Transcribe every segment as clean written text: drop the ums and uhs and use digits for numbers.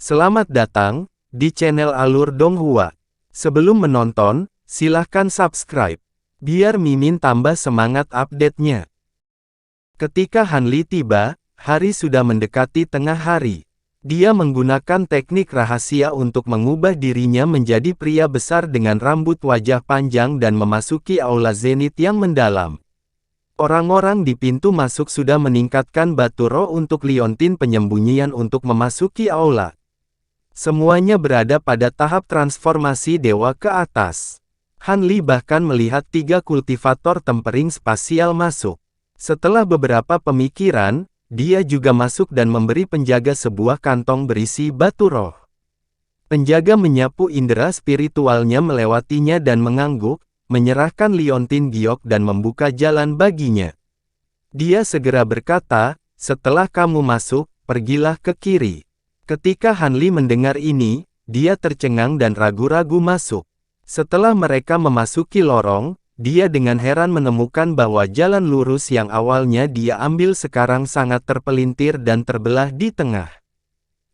Selamat datang di channel Alur Donghua. Sebelum menonton, silahkan subscribe, biar Mimin tambah semangat update-nya. Ketika Han Li tiba, hari sudah mendekati tengah hari. Dia menggunakan teknik rahasia untuk mengubah dirinya menjadi pria besar dengan rambut wajah panjang dan memasuki aula zenit yang mendalam. Orang-orang di pintu masuk sudah meningkatkan batu roh untuk liontin penyembunyian untuk memasuki aula. Semuanya berada pada tahap transformasi dewa ke atas. Han Li bahkan melihat 3 kultivator tempering spasial masuk. Setelah beberapa pemikiran, dia juga masuk dan memberi penjaga sebuah kantong berisi batu roh. Penjaga menyapu indera spiritualnya melewatinya dan mengangguk, menyerahkan liontin giok dan membuka jalan baginya. Dia segera berkata, "Setelah kamu masuk, pergilah ke kiri." Ketika Han Li mendengar ini, dia tercengang dan ragu-ragu masuk. Setelah mereka memasuki lorong, dia dengan heran menemukan bahwa jalan lurus yang awalnya dia ambil sekarang sangat terpelintir dan terbelah di tengah.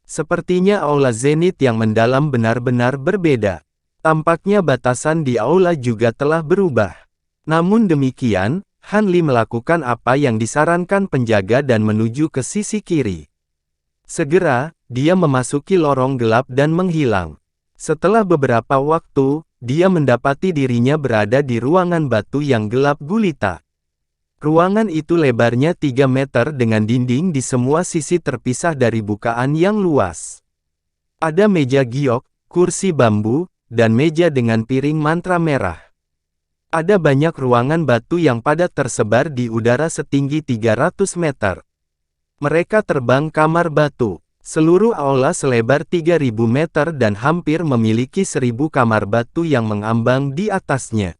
Sepertinya aula zenit yang mendalam benar-benar berbeda. Tampaknya batasan di aula juga telah berubah. Namun demikian, Han Li melakukan apa yang disarankan penjaga dan menuju ke sisi kiri. Segera, dia memasuki lorong gelap dan menghilang. Setelah beberapa waktu, dia mendapati dirinya berada di ruangan batu yang gelap gulita. Ruangan itu lebarnya 3 meter dengan dinding di semua sisi terpisah dari bukaan yang luas. Ada meja giok, kursi bambu, dan meja dengan piring mantra merah. Ada banyak ruangan batu yang padat tersebar di udara setinggi 300 meter. Mereka terbang kamar batu. Seluruh aula selebar 3000 meter dan hampir memiliki 1000 kamar batu yang mengambang di atasnya.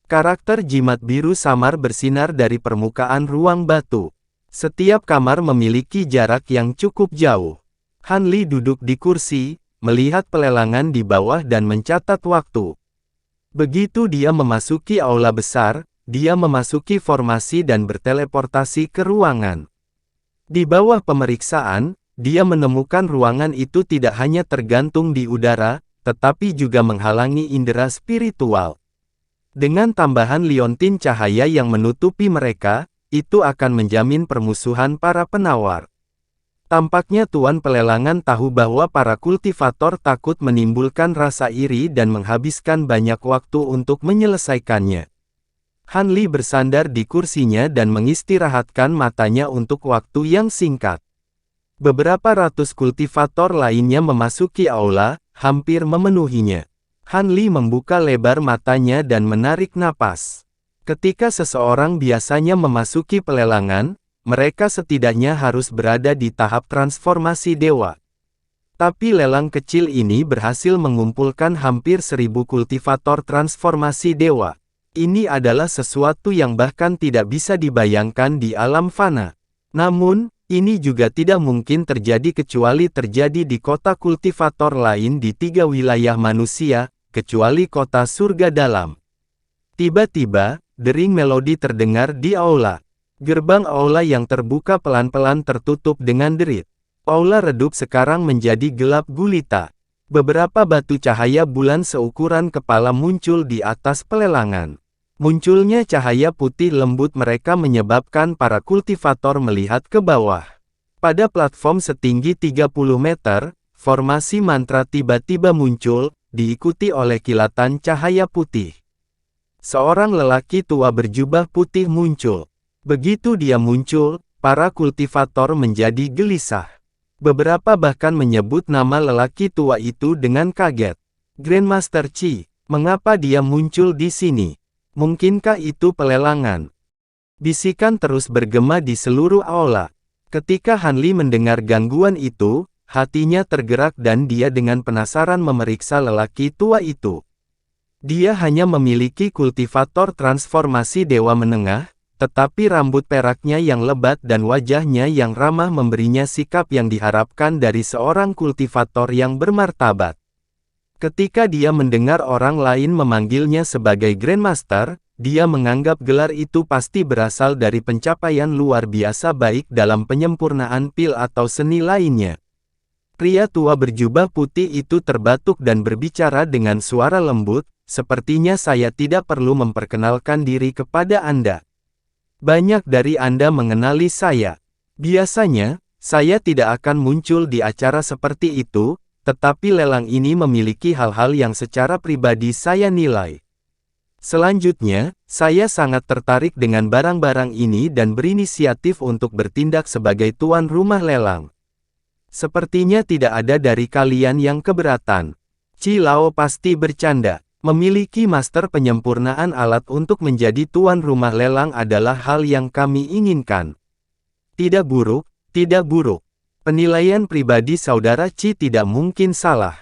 Karakter jimat biru samar bersinar dari permukaan ruang batu. Setiap kamar memiliki jarak yang cukup jauh. Han Li duduk di kursi, melihat pelelangan di bawah dan mencatat waktu. Begitu dia memasuki aula besar, dia memasuki formasi dan berteleportasi ke ruangan. Di bawah pemeriksaan, dia menemukan ruangan itu tidak hanya tergantung di udara, tetapi juga menghalangi indera spiritual. Dengan tambahan liontin cahaya yang menutupi mereka, itu akan menjamin permusuhan para penawar. Tampaknya Tuan Pelelangan tahu bahwa para kultivator takut menimbulkan rasa iri dan menghabiskan banyak waktu untuk menyelesaikannya. Han Li bersandar di kursinya dan mengistirahatkan matanya untuk waktu yang singkat. Beberapa ratus kultivator lainnya memasuki aula, hampir memenuhinya. Han Li membuka lebar matanya dan menarik napas. Ketika seseorang biasanya memasuki pelelangan, mereka setidaknya harus berada di tahap transformasi dewa. Tapi lelang kecil ini berhasil mengumpulkan hampir 1000 kultivator transformasi dewa. Ini adalah sesuatu yang bahkan tidak bisa dibayangkan di alam fana. Namun, ini juga tidak mungkin terjadi kecuali terjadi di kota kultivator lain di 3 wilayah manusia, kecuali kota surga dalam. Tiba-tiba, dering melodi terdengar di aula. Gerbang aula yang terbuka pelan-pelan tertutup dengan derit. Aula redup sekarang menjadi gelap gulita. Beberapa batu cahaya bulan seukuran kepala muncul di atas pelelangan. Munculnya cahaya putih lembut mereka menyebabkan para kultivator melihat ke bawah. Pada platform setinggi 30 meter, formasi mantra tiba-tiba muncul, diikuti oleh kilatan cahaya putih. Seorang lelaki tua berjubah putih muncul. Begitu dia muncul, para kultivator menjadi gelisah. Beberapa bahkan menyebut nama lelaki tua itu dengan kaget. Grandmaster Qi, mengapa dia muncul di sini? Mungkinkah itu pelelangan? Bisikan terus bergema di seluruh aula. Ketika Han Li mendengar gangguan itu, hatinya tergerak dan dia dengan penasaran memeriksa lelaki tua itu. Dia hanya memiliki kultivator transformasi dewa menengah, tetapi rambut peraknya yang lebat dan wajahnya yang ramah memberinya sikap yang diharapkan dari seorang kultivator yang bermartabat. Ketika dia mendengar orang lain memanggilnya sebagai Grandmaster, dia menganggap gelar itu pasti berasal dari pencapaian luar biasa baik dalam penyempurnaan pil atau seni lainnya. Pria tua berjubah putih itu terbatuk dan berbicara dengan suara lembut, sepertinya saya tidak perlu memperkenalkan diri kepada Anda. Banyak dari Anda mengenali saya. Biasanya, saya tidak akan muncul di acara seperti itu, tetapi lelang ini memiliki hal-hal yang secara pribadi saya nilai. Selanjutnya, saya sangat tertarik dengan barang-barang ini dan berinisiatif untuk bertindak sebagai tuan rumah lelang. Sepertinya tidak ada dari kalian yang keberatan. Chi Lao pasti bercanda. Memiliki master penyempurnaan alat untuk menjadi tuan rumah lelang adalah hal yang kami inginkan. Tidak buruk, tidak buruk. Penilaian pribadi saudara Chi tidak mungkin salah.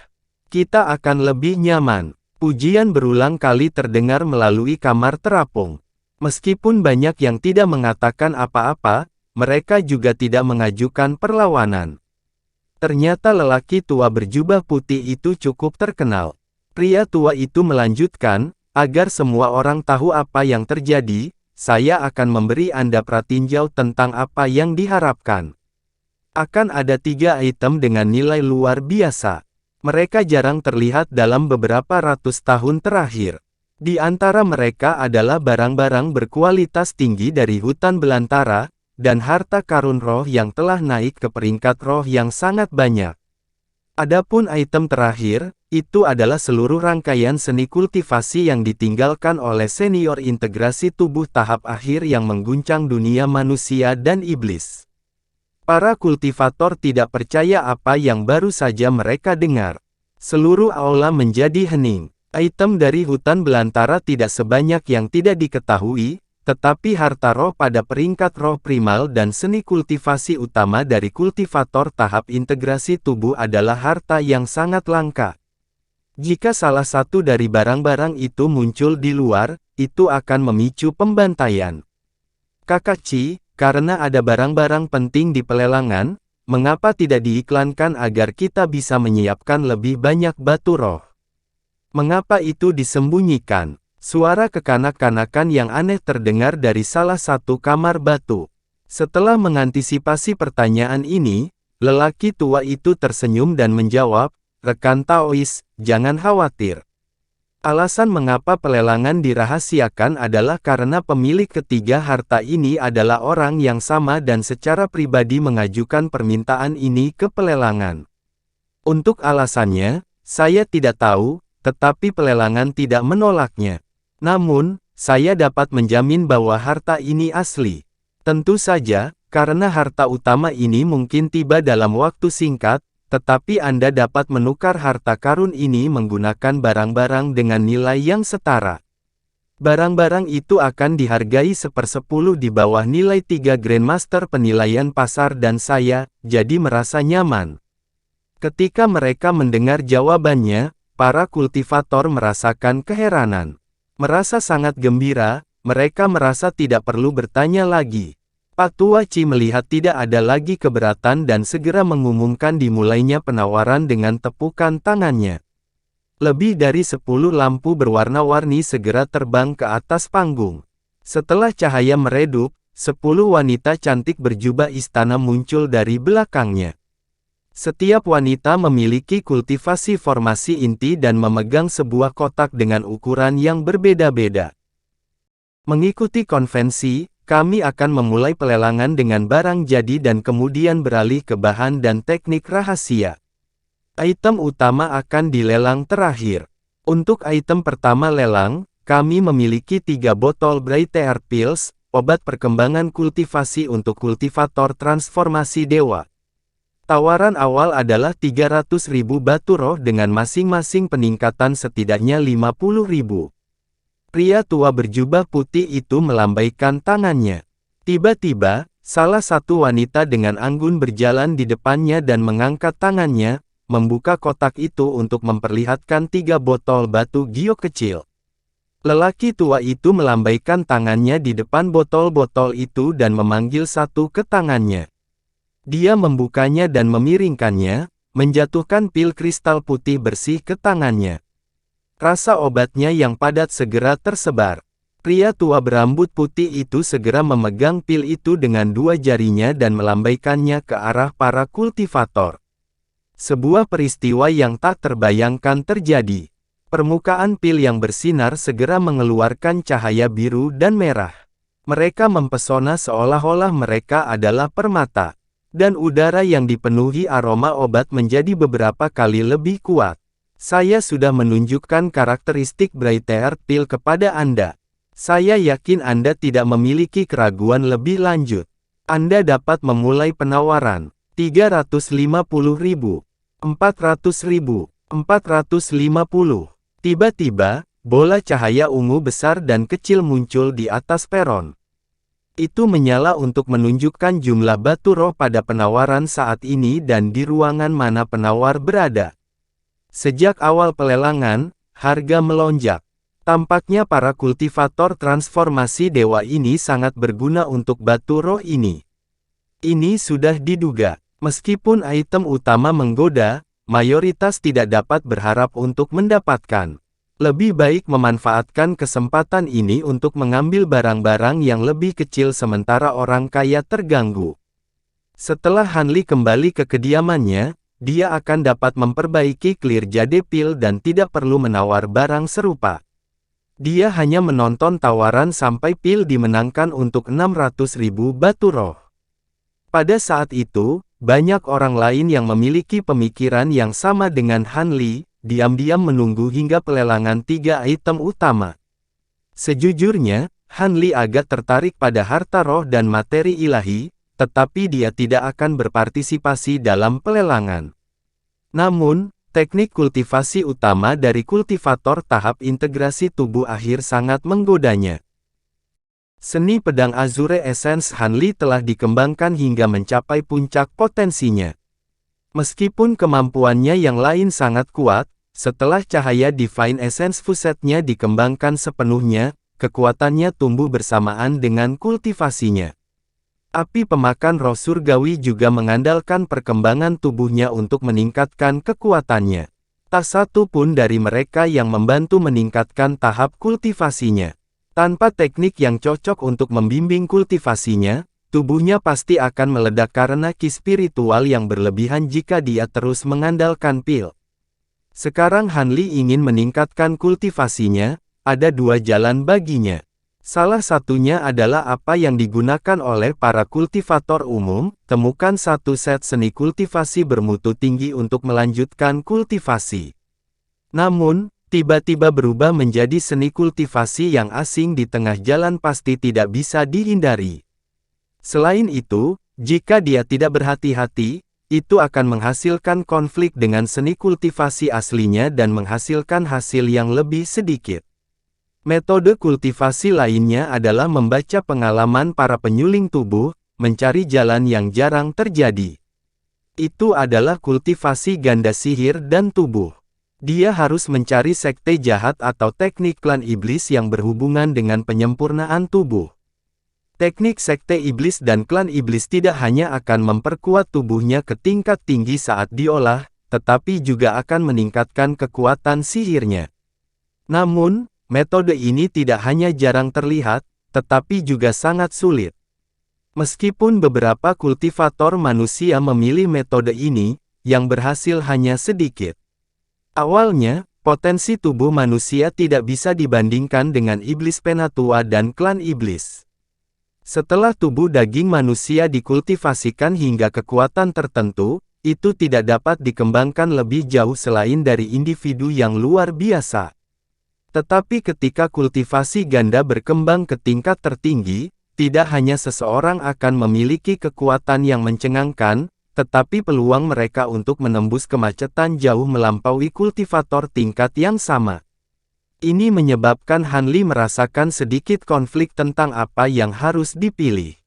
Kita akan lebih nyaman. Pujian berulang kali terdengar melalui kamar terapung. Meskipun banyak yang tidak mengatakan apa-apa, mereka juga tidak mengajukan perlawanan. Ternyata lelaki tua berjubah putih itu cukup terkenal. Pria tua itu melanjutkan, agar semua orang tahu apa yang terjadi, saya akan memberi Anda pratinjau tentang apa yang diharapkan. Akan ada 3 item dengan nilai luar biasa. Mereka jarang terlihat dalam beberapa ratus tahun terakhir. Di antara mereka adalah barang-barang berkualitas tinggi dari hutan belantara, dan harta karun roh yang telah naik ke peringkat roh yang sangat banyak. Adapun item terakhir, itu adalah seluruh rangkaian seni kultivasi yang ditinggalkan oleh senior integrasi tubuh tahap akhir yang mengguncang dunia manusia dan iblis. Para kultivator tidak percaya apa yang baru saja mereka dengar. Seluruh aula menjadi hening. Item dari hutan belantara tidak sebanyak yang tidak diketahui, tetapi harta roh pada peringkat roh primal dan seni kultivasi utama dari kultivator tahap integrasi tubuh adalah harta yang sangat langka. Jika salah satu dari barang-barang itu muncul di luar, itu akan memicu pembantaian. Kakak Chi, karena ada barang-barang penting di pelelangan, mengapa tidak diiklankan agar kita bisa menyiapkan lebih banyak batu roh? Mengapa itu disembunyikan? Suara kekanak-kanakan yang aneh terdengar dari salah satu kamar batu. Setelah mengantisipasi pertanyaan ini, lelaki tua itu tersenyum dan menjawab, "Rekan Taois, jangan khawatir. Alasan mengapa pelelangan dirahasiakan adalah karena pemilik ketiga harta ini adalah orang yang sama dan secara pribadi mengajukan permintaan ini ke pelelangan. Untuk alasannya, saya tidak tahu, tetapi pelelangan tidak menolaknya. Namun, saya dapat menjamin bahwa harta ini asli. Tentu saja, karena harta utama ini mungkin tiba dalam waktu singkat, tetapi Anda dapat menukar harta karun ini menggunakan barang-barang dengan nilai yang setara. Barang-barang itu akan dihargai 1/10 di bawah nilai 3 Grandmaster penilaian pasar dan saya, jadi merasa nyaman." Ketika mereka mendengar jawabannya, para kultivator merasakan keheranan. Merasa sangat gembira, mereka merasa tidak perlu bertanya lagi. Pak Tua Chi melihat tidak ada lagi keberatan dan segera mengumumkan dimulainya penawaran dengan tepukan tangannya. Lebih dari 10 lampu berwarna-warni segera terbang ke atas panggung. Setelah cahaya meredup, 10 wanita cantik berjubah istana muncul dari belakangnya. Setiap wanita memiliki kultivasi formasi inti dan memegang sebuah kotak dengan ukuran yang berbeda-beda. Mengikuti konvensi, kami akan memulai pelelangan dengan barang jadi dan kemudian beralih ke bahan dan teknik rahasia. Item utama akan dilelang terakhir. Untuk item pertama lelang, kami memiliki 3 botol Brighter Pills, obat perkembangan kultivasi untuk kultivator transformasi dewa. Tawaran awal adalah 300.000 batu roh dengan masing-masing peningkatan setidaknya 50.000. Pria tua berjubah putih itu melambaikan tangannya. Tiba-tiba, salah satu wanita dengan anggun berjalan di depannya dan mengangkat tangannya, membuka kotak itu untuk memperlihatkan 3 botol batu giok kecil. Lelaki tua itu melambaikan tangannya di depan botol-botol itu dan memanggil satu ke tangannya. Dia membukanya dan memiringkannya, menjatuhkan pil kristal putih bersih ke tangannya. Rasa obatnya yang padat segera tersebar. Pria tua berambut putih itu segera memegang pil itu dengan 2 jarinya dan melambaikannya ke arah para kultivator. Sebuah peristiwa yang tak terbayangkan terjadi. Permukaan pil yang bersinar segera mengeluarkan cahaya biru dan merah. Mereka mempesona seolah-olah mereka adalah permata. Dan udara yang dipenuhi aroma obat menjadi beberapa kali lebih kuat. Saya sudah menunjukkan karakteristik Brighter Pil kepada Anda. Saya yakin Anda tidak memiliki keraguan lebih lanjut. Anda dapat memulai penawaran. 350.000. 400.000, 450. Tiba-tiba, bola cahaya ungu besar dan kecil muncul di atas peron. Itu menyala untuk menunjukkan jumlah batu roh pada penawaran saat ini dan di ruangan mana penawar berada. Sejak awal pelelangan, harga melonjak. Tampaknya para kultivator transformasi dewa ini sangat berguna untuk batu roh ini. Ini sudah diduga. Meskipun item utama menggoda, mayoritas tidak dapat berharap untuk mendapatkan. Lebih baik memanfaatkan kesempatan ini untuk mengambil barang-barang yang lebih kecil sementara orang kaya terganggu. Setelah Hanli kembali ke kediamannya, dia akan dapat memperbaiki clear jade pil dan tidak perlu menawar barang serupa. Dia hanya menonton tawaran sampai pil dimenangkan untuk 600.000 batu roh. Pada saat itu, banyak orang lain yang memiliki pemikiran yang sama dengan Hanli, diam-diam menunggu hingga pelelangan 3 item utama. Sejujurnya, Hanli agak tertarik pada harta roh dan materi ilahi, tetapi dia tidak akan berpartisipasi dalam pelelangan. Namun, teknik kultivasi utama dari kultivator tahap integrasi tubuh akhir sangat menggodanya. Seni pedang Azure Essence Hanli telah dikembangkan hingga mencapai puncak potensinya. Meskipun kemampuannya yang lain sangat kuat, setelah cahaya Divine Essence Fusetnya dikembangkan sepenuhnya, kekuatannya tumbuh bersamaan dengan kultivasinya. Api pemakan roh surgawi juga mengandalkan perkembangan tubuhnya untuk meningkatkan kekuatannya. Tak satu pun dari mereka yang membantu meningkatkan tahap kultivasinya. Tanpa teknik yang cocok untuk membimbing kultivasinya, tubuhnya pasti akan meledak karena ki spiritual yang berlebihan jika dia terus mengandalkan pil. Sekarang Hanli ingin meningkatkan kultivasinya, ada 2 jalan baginya. Salah satunya adalah apa yang digunakan oleh para kultivator umum, temukan satu set seni kultivasi bermutu tinggi untuk melanjutkan kultivasi. Namun, tiba-tiba berubah menjadi seni kultivasi yang asing di tengah jalan pasti tidak bisa dihindari. Selain itu, jika dia tidak berhati-hati, itu akan menghasilkan konflik dengan seni kultivasi aslinya dan menghasilkan hasil yang lebih sedikit. Metode kultivasi lainnya adalah membaca pengalaman para penyuling tubuh, mencari jalan yang jarang terjadi. Itu adalah kultivasi ganda sihir dan tubuh. Dia harus mencari sekte jahat atau teknik klan iblis yang berhubungan dengan penyempurnaan tubuh. Teknik sekte iblis dan klan iblis tidak hanya akan memperkuat tubuhnya ke tingkat tinggi saat diolah, tetapi juga akan meningkatkan kekuatan sihirnya. Namun, metode ini tidak hanya jarang terlihat, tetapi juga sangat sulit. Meskipun beberapa kultivator manusia memilih metode ini, yang berhasil hanya sedikit. Awalnya, potensi tubuh manusia tidak bisa dibandingkan dengan iblis penatua dan klan iblis. Setelah tubuh daging manusia dikultivasikan hingga kekuatan tertentu, itu tidak dapat dikembangkan lebih jauh selain dari individu yang luar biasa. Tetapi ketika kultivasi ganda berkembang ke tingkat tertinggi, tidak hanya seseorang akan memiliki kekuatan yang mencengangkan, tetapi peluang mereka untuk menembus kemacetan jauh melampaui kultivator tingkat yang sama. Ini menyebabkan Hanli merasakan sedikit konflik tentang apa yang harus dipilih.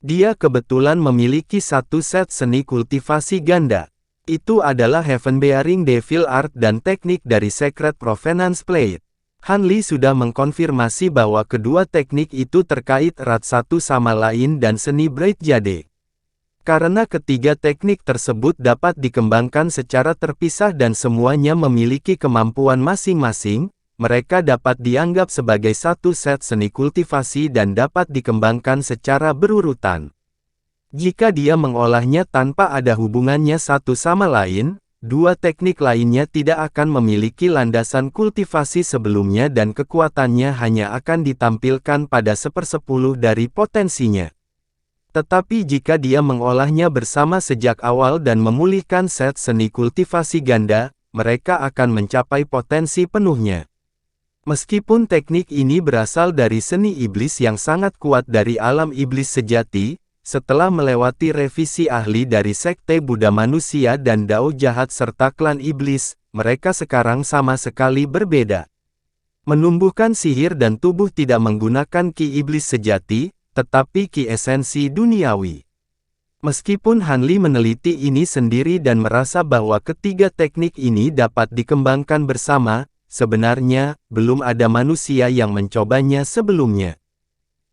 Dia kebetulan memiliki satu set seni kultivasi ganda. Itu adalah Heaven Bearing Devil Art dan teknik dari Sacred Provenance Plate. Hanli sudah mengkonfirmasi bahwa kedua teknik itu terkait erat satu sama lain dan seni Bright Jade. Karena ketiga teknik tersebut dapat dikembangkan secara terpisah dan semuanya memiliki kemampuan masing-masing, mereka dapat dianggap sebagai satu set seni kultivasi dan dapat dikembangkan secara berurutan. Jika dia mengolahnya tanpa ada hubungannya satu sama lain, dua teknik lainnya tidak akan memiliki landasan kultivasi sebelumnya dan kekuatannya hanya akan ditampilkan pada sepersepuluh dari potensinya. Tetapi jika dia mengolahnya bersama sejak awal dan memulihkan set seni kultivasi ganda, mereka akan mencapai potensi penuhnya. Meskipun teknik ini berasal dari seni iblis yang sangat kuat dari alam iblis sejati, setelah melewati revisi ahli dari Sekte Buddha Manusia dan Dao Jahat serta klan iblis, mereka sekarang sama sekali berbeda. Menumbuhkan sihir dan tubuh tidak menggunakan ki iblis sejati, tetapi ki esensi duniawi. Meskipun Hanli meneliti ini sendiri dan merasa bahwa ketiga teknik ini dapat dikembangkan bersama, sebenarnya, belum ada manusia yang mencobanya sebelumnya.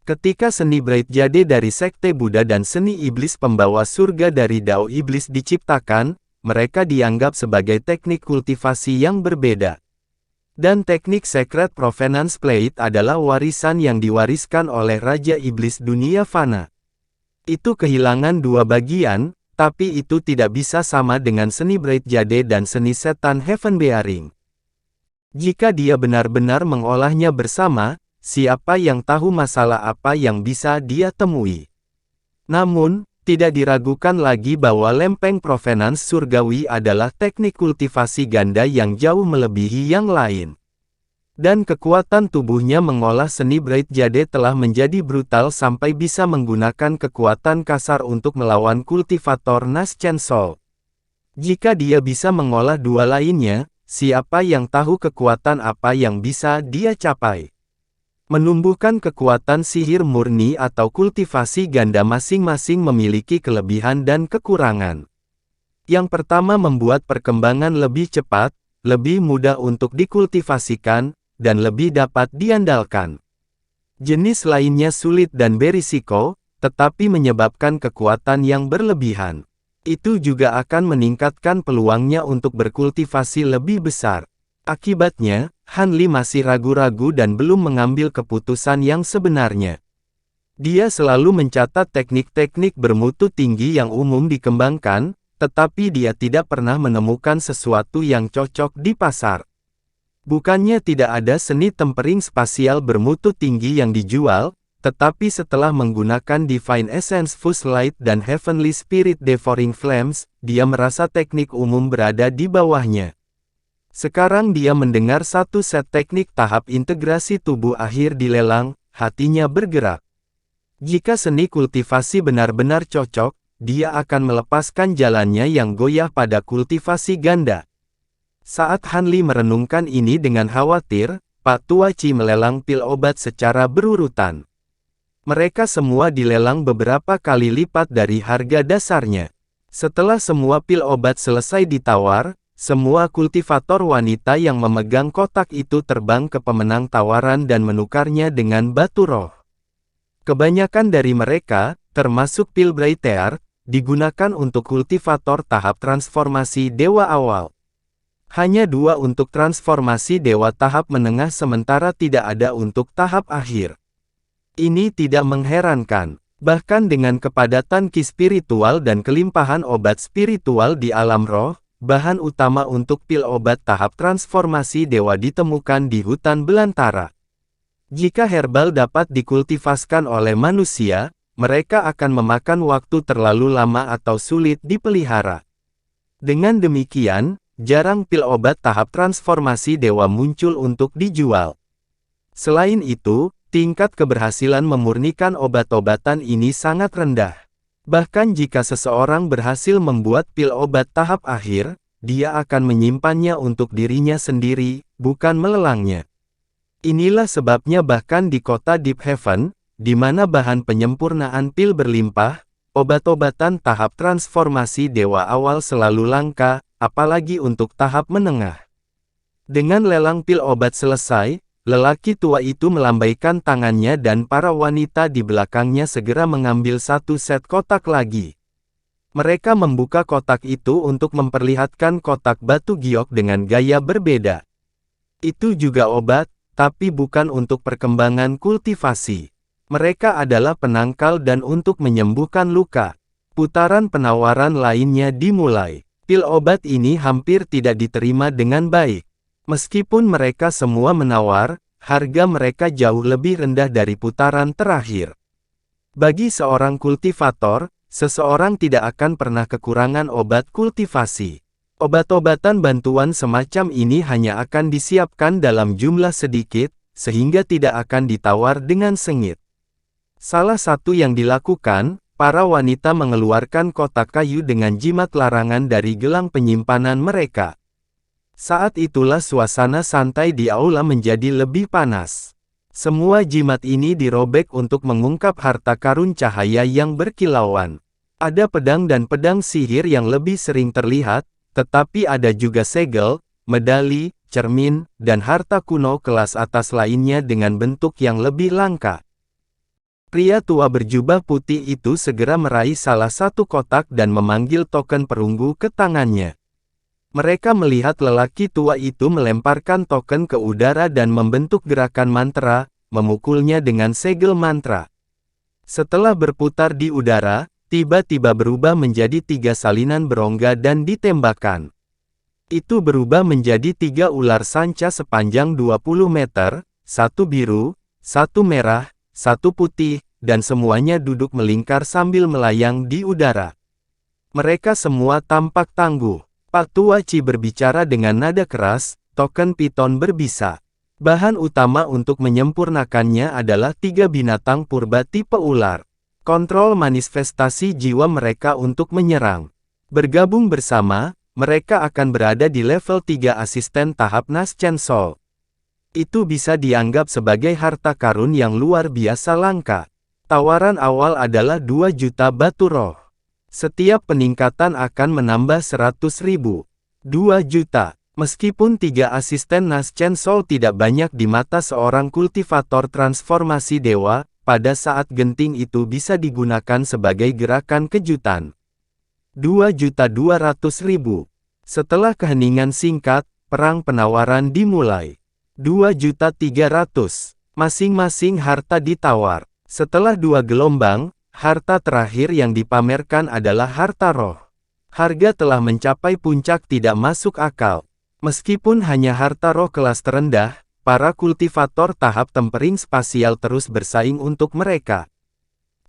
Ketika seni Bright Jade dari Sekte Buddha dan seni iblis pembawa surga dari Dao Iblis diciptakan, mereka dianggap sebagai teknik kultivasi yang berbeda. Dan teknik Sacred Provenance Plate adalah warisan yang diwariskan oleh Raja Iblis dunia fana. Itu kehilangan dua bagian, tapi itu tidak bisa sama dengan seni Bright Jade dan seni setan Heaven Bearing. Jika dia benar-benar mengolahnya bersama, siapa yang tahu masalah apa yang bisa dia temui. Namun, tidak diragukan lagi bahwa lempeng provenance surgawi adalah teknik kultivasi ganda yang jauh melebihi yang lain. Dan kekuatan tubuhnya mengolah seni Bright Jade telah menjadi brutal sampai bisa menggunakan kekuatan kasar untuk melawan kultivator Nash Chainsaw. Jika dia bisa mengolah dua lainnya, siapa yang tahu kekuatan apa yang bisa dia capai. Menumbuhkan kekuatan sihir murni atau kultivasi ganda masing-masing memiliki kelebihan dan kekurangan. Yang pertama membuat perkembangan lebih cepat, lebih mudah untuk dikultivasikan, dan lebih dapat diandalkan. Jenis lainnya sulit dan berisiko, tetapi menyebabkan kekuatan yang berlebihan. Itu juga akan meningkatkan peluangnya untuk berkultivasi lebih besar. Akibatnya, Hanli masih ragu-ragu dan belum mengambil keputusan yang sebenarnya. Dia selalu mencatat teknik-teknik bermutu tinggi yang umum dikembangkan, tetapi dia tidak pernah menemukan sesuatu yang cocok di pasar. Bukannya tidak ada seni tempering spasial bermutu tinggi yang dijual, tetapi setelah menggunakan Divine Essence Fuse Light dan Heavenly Spirit Devouring Flames, dia merasa teknik umum berada di bawahnya. Sekarang dia mendengar satu set teknik tahap integrasi tubuh akhir dilelang, hatinya bergerak. Jika seni kultivasi benar-benar cocok, dia akan melepaskan jalannya yang goyah pada kultivasi ganda. Saat Hanli merenungkan ini dengan khawatir, Pak Tua Chi melelang pil obat secara berurutan. Mereka semua dilelang beberapa kali lipat dari harga dasarnya. Setelah semua pil obat selesai ditawar, semua kultivator wanita yang memegang kotak itu terbang ke pemenang tawaran dan menukarnya dengan batu roh. Kebanyakan dari mereka, termasuk pil Braitear, digunakan untuk kultivator tahap transformasi dewa awal. Hanya 2 untuk transformasi dewa tahap menengah sementara tidak ada untuk tahap akhir. Ini tidak mengherankan. Bahkan dengan kepadatan ki spiritual dan kelimpahan obat spiritual di alam roh, bahan utama untuk pil obat tahap transformasi dewa ditemukan di hutan belantara. Jika herbal dapat dikultivaskan oleh manusia, mereka akan memakan waktu terlalu lama atau sulit dipelihara. Dengan demikian, jarang pil obat tahap transformasi dewa muncul untuk dijual. Selain itu, tingkat keberhasilan memurnikan obat-obatan ini sangat rendah. Bahkan jika seseorang berhasil membuat pil obat tahap akhir, dia akan menyimpannya untuk dirinya sendiri, bukan melelangnya. Inilah sebabnya bahkan di kota Deep Heaven, di mana bahan penyempurnaan pil berlimpah, obat-obatan tahap transformasi dewa awal selalu langka, apalagi untuk tahap menengah. Dengan lelang pil obat selesai, lelaki tua itu melambaikan tangannya dan para wanita di belakangnya segera mengambil satu set kotak lagi. Mereka membuka kotak itu untuk memperlihatkan kotak batu giok dengan gaya berbeda. Itu juga obat, tapi bukan untuk perkembangan kultivasi. Mereka adalah penangkal dan untuk menyembuhkan luka. Putaran penawaran lainnya dimulai. Pil obat ini hampir tidak diterima dengan baik. Meskipun mereka semua menawar, harga mereka jauh lebih rendah dari putaran terakhir. Bagi seorang kultivator, seseorang tidak akan pernah kekurangan obat kultivasi. Obat-obatan bantuan semacam ini hanya akan disiapkan dalam jumlah sedikit, sehingga tidak akan ditawar dengan sengit. Salah satu yang dilakukan, para wanita mengeluarkan kotak kayu dengan jimat larangan dari gelang penyimpanan mereka. Saat itulah suasana santai di aula menjadi lebih panas. Semua jimat ini dirobek untuk mengungkap harta karun cahaya yang berkilauan. Ada pedang dan pedang sihir yang lebih sering terlihat, tetapi ada juga segel, medali, cermin, dan harta kuno kelas atas lainnya dengan bentuk yang lebih langka. Pria tua berjubah putih itu segera meraih salah satu kotak dan memanggil token perunggu ke tangannya. Mereka melihat lelaki tua itu melemparkan token ke udara dan membentuk gerakan mantra, memukulnya dengan segel mantra. Setelah berputar di udara, tiba-tiba berubah menjadi 3 salinan berongga dan ditembakkan. Itu berubah menjadi 3 ular sanca sepanjang 20 meter, satu biru, satu merah, satu putih, dan semuanya duduk melingkar sambil melayang di udara. Mereka semua tampak tangguh. Pak Tua Ci berbicara dengan nada keras, token piton berbisa. Bahan utama untuk menyempurnakannya adalah 3 binatang purba tipe ular. Kontrol manifestasi jiwa mereka untuk menyerang. Bergabung bersama, mereka akan berada di level 3 asisten tahap Naschen Soul. Itu bisa dianggap sebagai harta karun yang luar biasa langka. Tawaran awal adalah 2 juta batu roh. Setiap peningkatan akan menambah 100.000. 2 juta. Meskipun 3 asisten Naschen Soul tidak banyak di mata seorang kultivator transformasi dewa, pada saat genting itu bisa digunakan sebagai gerakan kejutan. 2.200.000. Setelah keheningan singkat, perang penawaran dimulai. 2.300.000. Masing-masing harta ditawar. Setelah 2 gelombang, harta terakhir yang dipamerkan adalah harta roh. Harga telah mencapai puncak tidak masuk akal. Meskipun hanya harta roh kelas terendah, para kultivator tahap tempering spasial terus bersaing untuk mereka.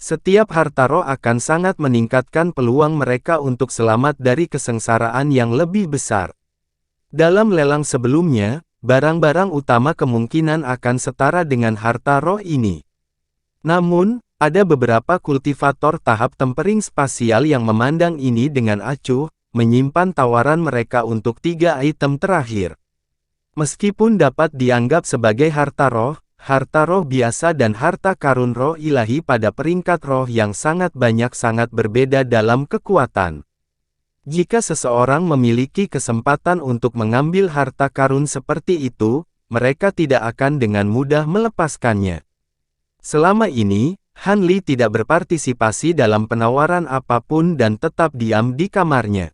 Setiap harta roh akan sangat meningkatkan peluang mereka untuk selamat dari kesengsaraan yang lebih besar. Dalam lelang sebelumnya, barang-barang utama kemungkinan akan setara dengan harta roh ini. Namun, ada beberapa kultivator tahap tempering spasial yang memandang ini dengan acuh, menyimpan tawaran mereka untuk 3 item terakhir. Meskipun dapat dianggap sebagai harta roh biasa dan harta karun roh ilahi pada peringkat roh yang sangat banyak sangat berbeda dalam kekuatan. Jika seseorang memiliki kesempatan untuk mengambil harta karun seperti itu, mereka tidak akan dengan mudah melepaskannya. Selama ini, Han Li tidak berpartisipasi dalam penawaran apapun dan tetap diam di kamarnya.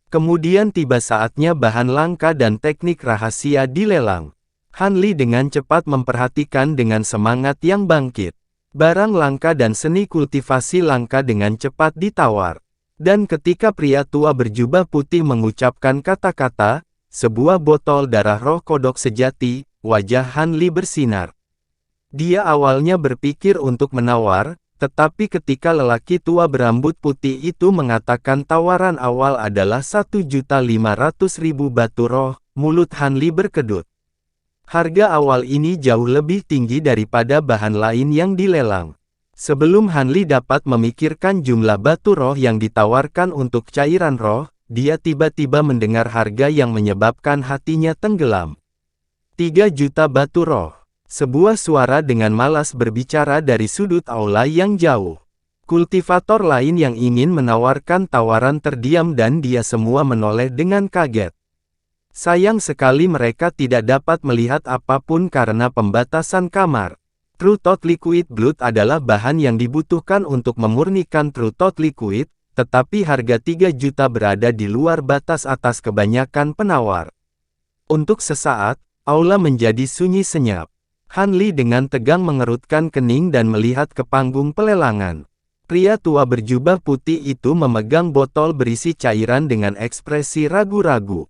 Kemudian tiba saatnya bahan langka dan teknik rahasia dilelang. Han Li dengan cepat memperhatikan dengan semangat yang bangkit. Barang langka dan seni kultivasi langka dengan cepat ditawar. Dan ketika pria tua berjubah putih mengucapkan kata-kata, sebuah botol darah roh kodok sejati, wajah Han Li bersinar. Dia awalnya berpikir untuk menawar, tetapi ketika lelaki tua berambut putih itu mengatakan tawaran awal adalah 1.500.000 batu roh, mulut Han Li berkedut. Harga awal ini jauh lebih tinggi daripada bahan lain yang dilelang. Sebelum Han Li dapat memikirkan jumlah batu roh yang ditawarkan untuk cairan roh, dia tiba-tiba mendengar harga yang menyebabkan hatinya tenggelam. 3 juta batu roh. Sebuah suara dengan malas berbicara dari sudut aula yang jauh. Kultivator lain yang ingin menawarkan tawaran terdiam dan dia semua menoleh dengan kaget. Sayang sekali mereka tidak dapat melihat apapun karena pembatasan kamar. True Thought Liquid Blood adalah bahan yang dibutuhkan untuk memurnikan True Thought Liquid, tetapi harga 3 juta berada di luar batas atas kebanyakan penawar. Untuk sesaat, aula menjadi sunyi senyap. Han Li dengan tegang mengerutkan kening dan melihat ke panggung pelelangan. Pria tua berjubah putih itu memegang botol berisi cairan dengan ekspresi ragu-ragu.